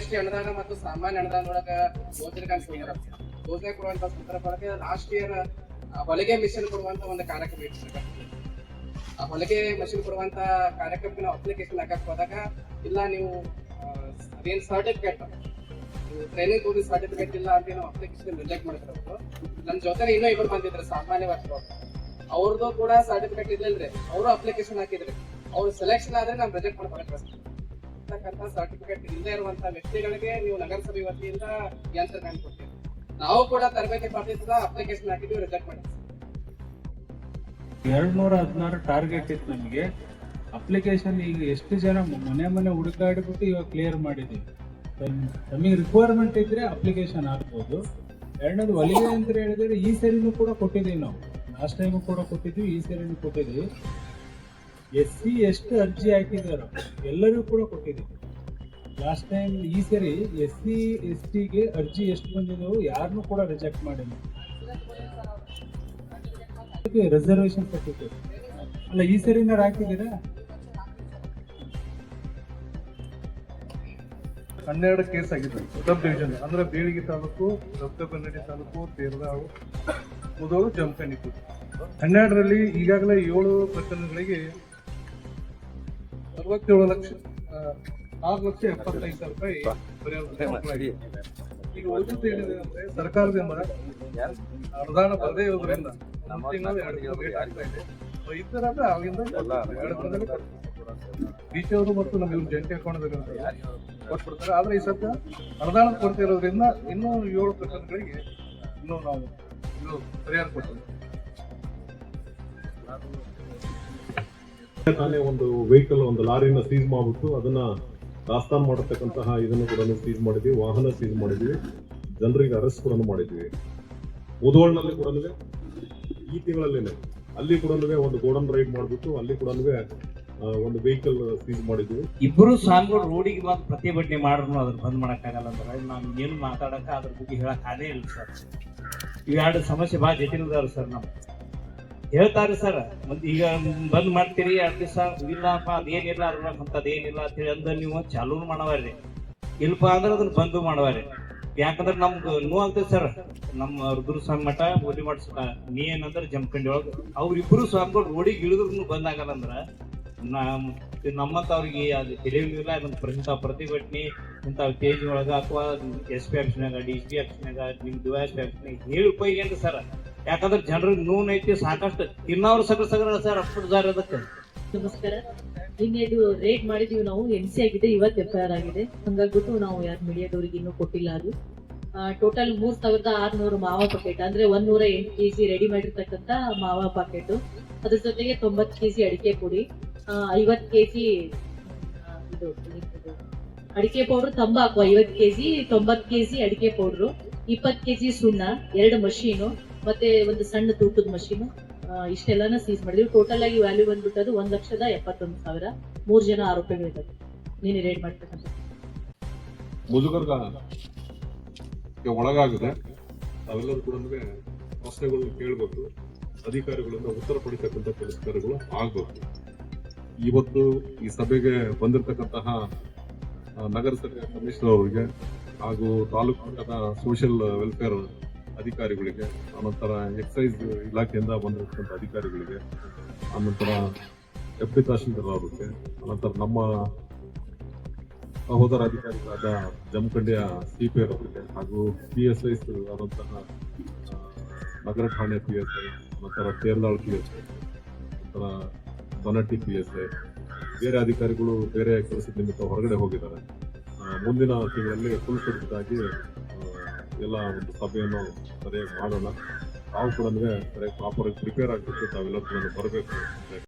SC ಅನುದಾನ ಮತ್ತು ಸಾಮಾನ್ಯ ಅನುದಾನದೊಳಗ ಯೋಜನೆ ಕೊಡುವಂತ ಸಂದರ್ಭದೊಳಗೆ ಲಾಸ್ಟ್ ಇಯರ್ ಹೊಲಿಗೆ ಮಿಷನ್ ಕೊಡುವಂತ ಒಂದು ಕಾರ್ಯಕ್ರಮ ಇಟ್ಟಿರ್ತಾರೆ. ಆ ಹೊಲಿಗೆ ಮಿಷನ್ ಕೊಡುವಂತ ಕಾರ್ಯಕ್ರಮಕ್ಕೆ ನಾವು ಅಪ್ಲಿಕೇಶನ್ ಹಾಕಕ್ ಹೋದಾಗ ಇಲ್ಲ ನೀವು ಅದೇನು ಸರ್ಟಿಫಿಕೇಟ್ ಟ್ರೈನಿಂಗ್ ಹೋಗಿ ಸರ್ಟಿಫಿಕೇಟ್ ಇಲ್ಲ ಅಂತ ನಾವು ಅಪ್ಲಿಕೇಶನ್ ರಿಜೆಕ್ಟ್ ಮಾಡ್ತಿರೋದು. ನನ್ನ ಜೊತೆ ಇನ್ನೂ ಇಬ್ಬರು ಬಂದಿದ್ರು ಸಾಮಾನ್ಯ ವರ್ಷ, ಅವ್ರದ್ದು ಕೂಡ ಸರ್ಟಿಫಿಕೇಟ್ ಇರ್ಲಿಲ್ರಿ, ಅವರು ಅಪ್ಲಿಕೇಶನ್ ಹಾಕಿದ್ರಿ. ಅವ್ರು ಸೆಲೆಕ್ಷನ್ ಆದ್ರೆ ನಾವು ರಿಜೆಕ್ಟ್ ಮಾಡ್ಕೊಳಕ್ ಸರ್ಟಿಫಿಕೇಟ್ ಇಲ್ಲದೆ ಇರುವಂತಹ ವ್ಯಕ್ತಿಗಳಿಗೆ ನೀವು ನಗರಸಭೆ ವತಿಯಿಂದ ಯಂತ್ರ ಕೊಡ್ತೀವಿ. ನಾವು ಕೂಡ ತರಬೇತಿ ಪಡೆದ ಅಪ್ಲಿಕೇಶನ್ ಹಾಕಿದ್ವಿ, ರಿಜೆಕ್ಟ್ ಮಾಡಿದ್ವಿ. 216 ಟಾರ್ಗೆಟ್ ಇತ್ತು ನಮಗೆ. ಅಪ್ಲಿಕೇಶನ್ ಈಗ ಎಷ್ಟು ಜನ ಮನೆ ಹುಡುಕಾಡ್ಬಿಟ್ಟು ಇವಾಗ ಕ್ಲಿಯರ್ ಮಾಡಿದ್ದೀವಿ. ನಮಗೆ ರಿಕ್ವೈರ್ಮೆಂಟ್ ಇದ್ರೆ ಅಪ್ಲಿಕೇಶನ್ ಹಾಕ್ಬೋದು. ಎರಡನೇದು ಹೊಲಿಗೆ ಅಂತ ಹೇಳಿದ್ರೆ ಈ ಸರಿನೂ ಕೂಡ ಕೊಟ್ಟಿದ್ದೀವಿ ನಾವು. ಲಾಸ್ಟ್ ಟೈಮು ಕೂಡ ಕೊಟ್ಟಿದ್ವಿ, ಈ ಸರಿನೂ ಕೊಟ್ಟಿದ್ದೀವಿ. SC ಎಷ್ಟು ಅರ್ಜಿ ಹಾಕಿದಾರೋ ಎಲ್ಲರಿಗೂ ಕೂಡ ಕೊಟ್ಟಿದ್ದೀವಿ ಲಾಸ್ಟ್ ಟೈಮ್. ಈ ಸರಿ SC ST ಗೆ ಅರ್ಜಿ ಎಷ್ಟು ಬಂದಿದ್ದವು ಯಾರನ್ನೂ ಕೂಡ ರಿಜೆಕ್ಟ್ ಮಾಡಿಲ್ಲ. ರಿಸರ್ವೇಶನ್ ಕೊಟ್ಟಿದ್ದೀವಿ ಅಲ್ಲ, ಈ ಸರಿನಾರು ಹಾಕಿದ್ದೀರಾ? 12 ಕೇಸ್ ಆಗಿದೆ ಸಬ್ ಡಿವಿಷನ್, ಅಂದ್ರೆ ಬೀಳಿಗಿ ತಾಲೂಕು, ದೊಡ್ಡಬಳ್ಳಾರಿ ತಾಲೂಕು, ತೇರದಾಳು, ಮುದೋಳು, ಜಮಖಂಡಿ. 12ರಲ್ಲಿ ಈಗಾಗಲೇ 7 ಪ್ರಕರಣಗಳಿಗೆ 67,4,75,000 ರೂಪಾಯಿ ಪರಿಹಾರ. ಈಗ ಉಳಿದ ಏನಿದೆ ಅಂದ್ರೆ ಸರ್ಕಾರದಿಂದ ಅನುದಾನ ಬರದೇ ಇರೋದ್ರಿಂದ ಲೇಟ್ ಆಗ್ತಾ ಇದೆ. ಇತರ ಅವಾಗಿಂದ 2 ದಿನದಲ್ಲಿ DC ಅವರು ಮತ್ತು ನಮ್ಮ ಇವ್ರು ಜಂಟಿ ಅಕೌಂಟ್ ಕೊಟ್ಬಿಡ್ತಾರೆ. ಆದ್ರೆ ಈ ಸದ್ಯ ಅನುದಾನ ಕೊಡ್ತಿರೋದ್ರಿಂದ ಇನ್ನೂ 7 ಪ್ರಕರಣಗಳಿಗೆ ಇನ್ನೂ ನಾವು ಪರಿಹಾರ ಕೊಡ್ತೀವಿ. ತಾನೇ ಒಂದು ವೆಹಿಕಲ್, ಒಂದು ಲಾರಿನ ಸೀಸ್ ಮಾಡ್ಬಿಟ್ಟು ಅದನ್ನ ದಾಸ್ತಾನು ಮಾಡತಕ್ಕಂತಹ ಇದನ್ನು ಕೂಡ ಸೀಸ್ ಮಾಡಿದ್ವಿ, ವಾಹನ ಸೀಸ್ ಮಾಡಿದ್ವಿ, ಜನರಿಗೆ ಅರೆಸ್ಟ್ ಕೂಡ ಮಾಡಿದ್ವಿ. ಮುಧೋಳ್ನಲ್ಲಿ ಕೂಡ ಈ ತಿಂಗಳಲ್ಲೇನೆ ಅಲ್ಲಿ ಕೂಡ ಒಂದು ಗೋಡನ್ ರೈಡ್ ಮಾಡ್ಬಿಟ್ಟು ಅಲ್ಲಿ ಕೂಡ ಒಂದು ವೆಹಿಕಲ್ ಸೀಸ್ ಮಾಡಿದ್ವಿ. ಇಬ್ಬರು ಸಾಂಗ್ಗಳು ರೋಡಿಗೆ ಬಂದು ಪ್ರತಿಭಟನೆ ಮಾಡಿದ್ರು ಅದನ್ನ ಬಂದ್ ಮಾಡಕ್ಕಾಗಲ್ಲ ಅಂದ್ರೆ ನಾನು ಏನು ಮಾತಾಡಕ ಅದ್ರ ಬಗ್ಗೆ ಹೇಳಕ್ ಆಗೇ ಇಲ್ಲ ಸರ್. ಇವೆರಡು ಸಮಸ್ಯೆ ಭಾಳ ಜಟಿಲದಾರ ಸರ್. ನಾವು ಹೇಳ್ತಾರೆ ಸರ್, ಮತ್ತೆ ಈಗ ಬಂದ್ ಮಾಡ್ತೀರಿ 2 ದಿವಸ ಇಲ್ಲಪ್ಪ ಅದೇನಿಲ್ಲ ಅದೇನಿಲ್ಲ ಅಂತ ಹೇಳಿ ಅಂದ್ರೆ ನೀವು ಚಾಲೂನು ಮಾಡವಾರಿ, ಇಲ್ಪ ಅಂದ್ರೆ ಅದನ್ನ ಬಂದು ಮಾಡವಾರಿ. ಯಾಕಂದ್ರೆ ನಮ್ದು ನೋವಾಗ್ತದೆ ಸರ್. ನಮ್ಮ ರುದ್ರ ಸ್ವಾಮಿ ಮಠ, ಓದಿ ಮಾಡಿಸ್ಕ ನೀ ಏನಂದ್ರೆ ಜಮಖಂಡಿ ಒಳಗೆ ಅವ್ರಿಬ್ರು ಸ್ವಾಮಿಗಳು ರೋಡಿಗೆ ಇಳಿದ್ರು ಬಂದಾಗಲ್ಲ ಅಂದ್ರ ನಮ್ಮಂತವ್ರಿಗೆ ಅದು ತಿಳಿಯಲಿಲ್ಲ. ಅದನ್ನ ಪ್ರತಿಭಟನೆ ಇಂಥ ಸ್ಟೇಜ್ ಒಳಗ ಅಥವಾ SP ಆಫೀಸ್ನಾಗ, DC ಆಫೀಸ್ನಾಗ, ನಿಮ್ DYSP ಆಫೀಸ್ನಾಗ ಹೇಳಿ ಉಪಯೋಗ ಸರ್. ಯಾಕಂದ್ರೆ ಜನರಿಗೆ ನೋವು ಐತಿ ಸಾಕಷ್ಟು, ತಿನ್ನೋರು ಸಗರ ಸರ್ ಅಪ್ಪದಾರ. ಅದಕ್ಕೆ ನಮಸ್ಕಾರ. ನಿನ್ನೆ ರೇಟ್ ಮಾಡಿದೀವಿ ನಾವು, NC ಆಗಿದೆ, ಇವತ್ತು FIR ಆಗಿದೆ. ಹಂಗಾಗ್ಬಿಟ್ಟು ನಾವು ಯಾರು ಮೀಡಿಯಾದವ್ರಿಗೆ ಇನ್ನೂ ಕೊಟ್ಟಿಲ್ಲ. ಅದು ಟೋಟಲ್ 3,600 ಮಾವಾ ಪಾಕೆಟ್, ಅಂದ್ರೆ 108 kg ರೆಡಿ ಮಾಡಿರ್ತಕ್ಕಂಥ ಮಾವಾ ಪಾಕೆಟ್. ಅದ್ರ ಜೊತೆಗೆ 90 kg ಅಡಿಕೆ ಪುಡಿ, 50 kg ಇದು ಅಡಿಕೆ ಪೌಡರ್, ತಂಬಾಕು 50 kg, 90 kg ಅಡಿಕೆ ಪೌಡ್ರು, 20 kg ಸುಣ್ಣ, 2 ಮಷೀನು ಮತ್ತೆ ಒಂದು ಸಣ್ಣ ತೂಕದ ಮಷೀನು, ಇಷ್ಟೆಲ್ಲಾನ ಸೀಸ್ ಮಾಡಿದ್ವಿ. ಟೋಟಲ್ ಆಗಿ ವ್ಯಾಲ್ಯೂ ಬಂದ್ಬಿಟ್ಟು ಅದು 1,71,000. 3 ಜನ ಆರೋಪಿಗಳಿದ್ದಾರೆ ನೀನು ರೇಡ್ ಮಾಡ್ತಕ್ಕಂಥ. ಮುಜುಗರ್ಗ ಒಳಗಾಗಿದೆ. ಅವೆಲ್ಲರೂ ಕೂಡ ಪ್ರಶ್ನೆಗಳನ್ನ ಕೇಳಬೇಕು, ಅಧಿಕಾರಿಗಳಿಂದ ಉತ್ತರ ಪಡಿತಕ್ಕಂಥ ಕೆಲಸಗಳು ಆಗ್ಬೇಕು. ಇವತ್ತು ಈ ಸಭೆಗೆ ಬಂದಿರತಕ್ಕಂತಹ ನಗರಸಭೆ ಕಮಿಷನರ್ ಅವರಿಗೆ ಹಾಗೂ ತಾಲೂಕು ಮಟ್ಟದ ಸೋಷಿಯಲ್ ವೆಲ್ಫೇರ್ ಅಧಿಕಾರಿಗಳಿಗೆ, ಅನಂತರ ಎಕ್ಸೈಸ್ ಇಲಾಖೆಯಿಂದ ಬಂದಿರತಕ್ಕಂಥ ಅಧಿಕಾರಿಗಳಿಗೆ, ಅನಂತರ ಡೆಪ್ಟಿ ತಹಶೀಲ್ದಾರ್ ಅವರಿಗೆ, ಅನಂತರ ನಮ್ಮ ಸಹೋದರ ಅಧಿಕಾರಿಗಳಾದ ಜಮಖಂಡಿಯ CPR ಅವರಿಗೆ ಹಾಗೂ PSIs ಆದಂತಹ ನಗರ ಠಾಣೆ PSI, ನಂತರ ತೇರದಾಳ್ PSI, ನಂತರ ಬನಟ್ಟಿ PSI, ಬೇರೆ ಅಧಿಕಾರಿಗಳು ಬೇರೆ ಕೆಲಸದ ನಿಮಿತ್ತ ಹೊರಗಡೆ ಹೋಗಿದ್ದಾರೆ. ಮುಂದಿನ ತಿಂಗಳಲ್ಲಿ ಫುಲ್ ಫಿಟ್ ಆಗಿ ಎಲ್ಲ ಒಂದು ಸಭೆಯನ್ನು ಸರಿಯಾಗಿ ಮಾಡೋಣ. ನಾವು ಕೂಡ ಸರಿಯಾಗಿ ಪ್ರಾಪರ್ ಆಗಿ ಪ್ರಿಪೇರ್ ಆಗಬೇಕು. ತಾವೆಲ್ಲರೂ ಕೂಡ ಬರಬೇಕು.